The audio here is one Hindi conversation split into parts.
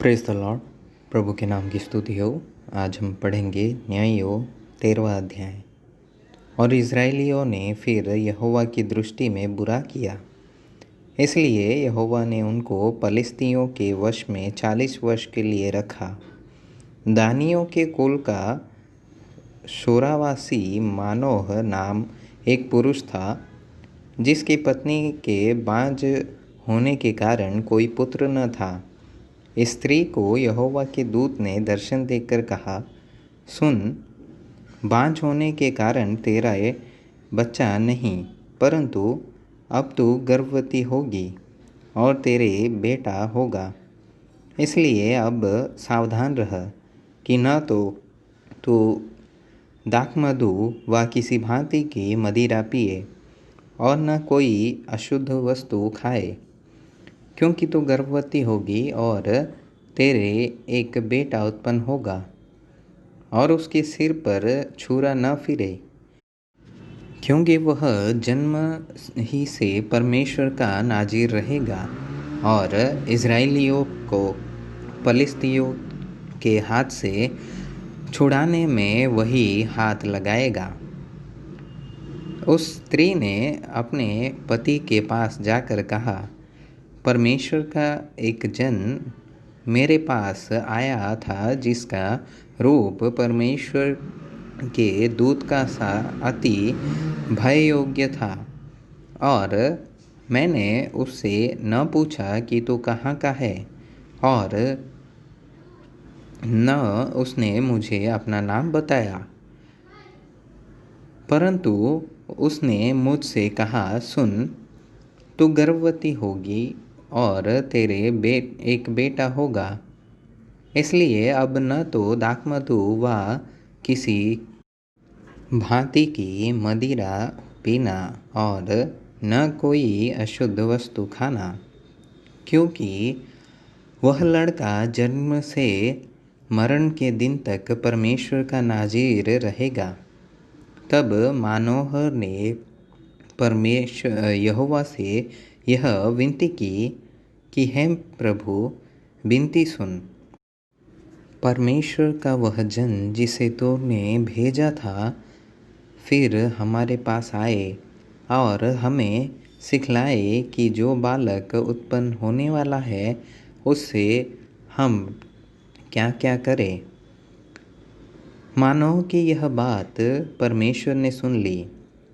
Praise the Lord. प्रभु के नाम की स्तुति हो। आज हम पढ़ेंगे न्याययोग 13वां अध्याय। और इज़राइलियों ने फिर यहोवा की दृष्टि में बुरा किया, इसलिए यहोवा ने उनको पलिश्तियों के वश में 40 वर्ष के लिए रखा। दानियों के कुल का शोरावासी मानोह नाम एक पुरुष था, जिसकी पत्नी के बाँझ होने के कारण कोई पुत्र न था। स्त्री को यहोवा के दूत ने दर्शन देकर कहा, सुन, बाँझ होने के कारण तेरा बच्चा नहीं, परंतु अब तू गर्भवती होगी और तेरे बेटा होगा। इसलिए अब सावधान रह कि न तो तू दाखमधु व किसी भांति की मदिरा पिए और न कोई अशुद्ध वस्तु खाए, क्योंकि तू गर्भवती होगी और तेरे एक बेटा उत्पन्न होगा और उसके सिर पर छुरा न फिरे, क्योंकि वह जन्म ही से परमेश्वर का नाज़ीर रहेगा और इज़राइलियों को पलिश्तियों के हाथ से छुड़ाने में वही हाथ लगाएगा। उस स्त्री ने अपने पति के पास जाकर कहा, परमेश्वर का एक जन मेरे पास आया था, जिसका रूप परमेश्वर के दूत का सा अति भययोग्य था, और मैंने उससे न पूछा कि तू कहाँ का है, और न उसने मुझे अपना नाम बताया, परंतु उसने मुझसे कहा, सुन, तू गर्भवती होगी और तेरे एक बेटा होगा। इसलिए अब न तो दाखमधु व किसी भांति की मदिरा पीना और न कोई अशुद्ध वस्तु खाना, क्योंकि वह लड़का जन्म से मरण के दिन तक परमेश्वर का नाज़ीर रहेगा। तब मानोह ने परमेश्वर यहोवा से यह विनती की कि हे प्रभु, विनती सुन। परमेश्वर का वह जन जिसे तूने भेजा था फिर हमारे पास आए और हमें सिखलाए कि जो बालक उत्पन्न होने वाला है उससे हम क्या क्या करें। मानो कि यह बात परमेश्वर ने सुन ली।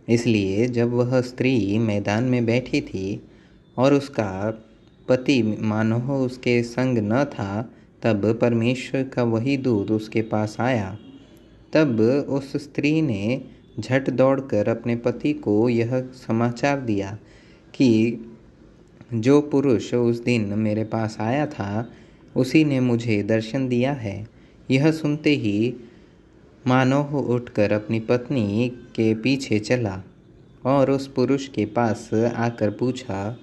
इसलिए जब वह स्त्री मैदान में बैठी थी और उसका पति मानोह उसके संग न था, तब परमेश्वर का वही दूत उसके पास आया। तब उस स्त्री ने झट दौड़कर अपने पति को यह समाचार दिया कि जो पुरुष उस दिन मेरे पास आया था, उसी ने मुझे दर्शन दिया है। यह सुनते ही मानोह उठकर अपनी पत्नी के पीछे चला और उस पुरुष के पास आकर पूछा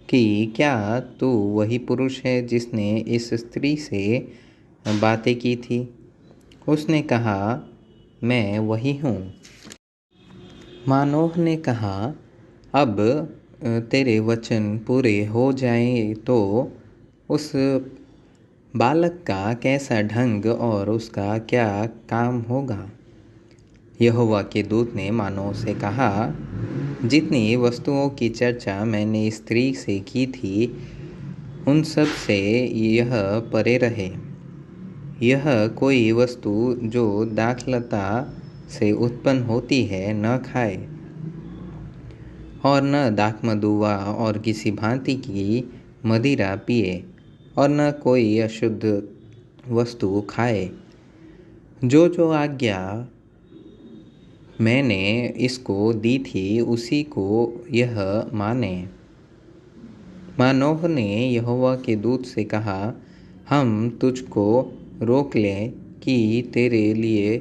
कि क्या तू वही पुरुष है जिसने इस स्त्री से बातें की थी? उसने कहा, मैं वही हूँ। मानोह ने कहा, अब तेरे वचन पूरे हो जाएं तो उस बालक का कैसा ढंग और उसका क्या काम होगा। यहोवा के दूत ने मानोह से कहा, जितनी वस्तुओं की चर्चा मैंने स्त्री से की थी, उन सब से यह परे रहे। यह कोई वस्तु जो दाखलता से उत्पन्न होती है न खाए, और न दाखमधु और किसी भांति की मदिरा पिए, और न कोई अशुद्ध वस्तु खाए। जो जो आज्ञा मैंने इसको दी थी, उसी को यह माने। मानोह ने यहोवा के दूत से कहा, हम तुझको रोक लें कि तेरे लिए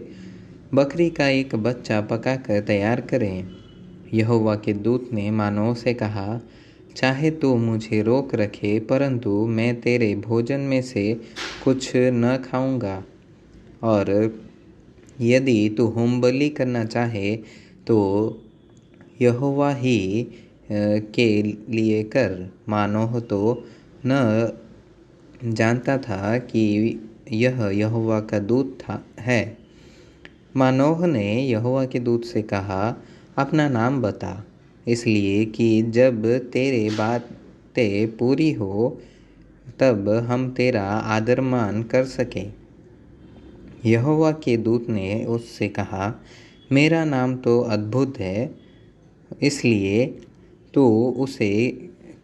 बकरी का एक बच्चा पकाकर तैयार करें। यहोवा के दूत ने मानोह से कहा, चाहे तू मुझे रोक रखे, परंतु मैं तेरे भोजन में से कुछ न खाऊंगा, और यदि तू होमबलि करना चाहे तो यहोवा ही के लिए कर। मानोह तो न जानता था कि यह यहोवा का दूत है। मानोह ने यहोवा के दूत से कहा, अपना नाम बता, इसलिए कि जब तेरे बातें पूरी हो तब हम तेरा आदर मान कर सकें। यहोवा के दूत ने उससे कहा, मेरा नाम तो अद्भुत है, इसलिए तू उसे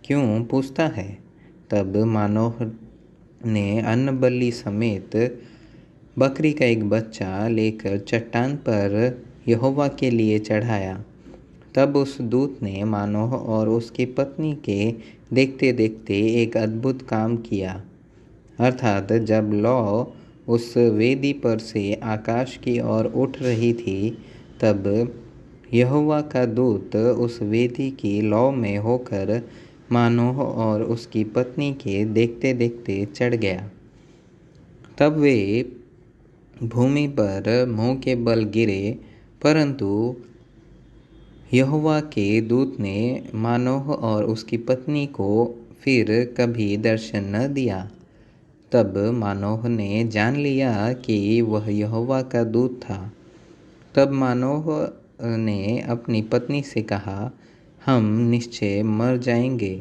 क्यों पूछता है? तब मानोह ने अन्नबलि समेत बकरी का एक बच्चा लेकर चट्टान पर यहोवा के लिए चढ़ाया। तब उस दूत ने मानोह और उसकी पत्नी के देखते देखते एक अद्भुत काम किया। अर्थात जब लौ उस वेदी पर से आकाश की ओर उठ रही थी, तब यहोवा का दूत उस वेदी की लौ में होकर मानोह और उसकी पत्नी के देखते देखते चढ़ गया। तब वे भूमि पर मुंह के बल गिरे, परंतु यहोवा के दूत ने मानोह और उसकी पत्नी को फिर कभी दर्शन न दिया। तब मानोह ने जान लिया कि वह यहोवा का दूत था। तब मानोह ने अपनी पत्नी से कहा, हम निश्चय मर जाएंगे,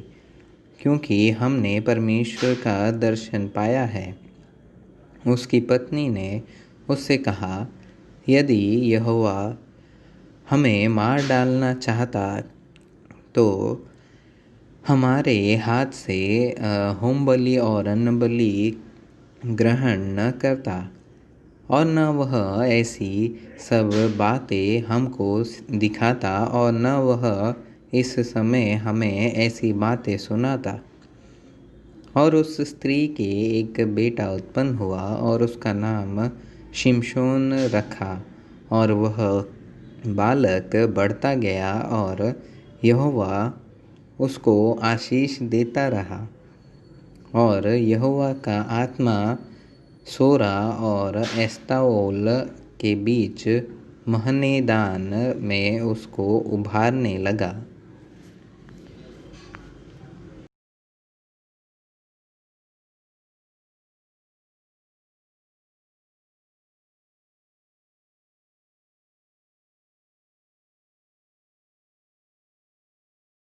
क्योंकि हमने परमेश्वर का दर्शन पाया है। उसकी पत्नी ने उससे कहा, यदि यहोवा हमें मार डालना चाहता तो हमारे हाथ से होमबलि और अन्नबलि ग्रहण न करता, और न वह ऐसी सब बातें हमको दिखाता, और न वह इस समय हमें ऐसी बातें सुनाता। और उस स्त्री के एक बेटा उत्पन्न हुआ और उसका नाम शिमशोन रखा, और वह बालक बढ़ता गया और यहोवा उसको आशीष देता रहा। और यहोवा का आत्मा सोरा और एस्ताओल के बीच महनेदान में उसको उभारने लगा।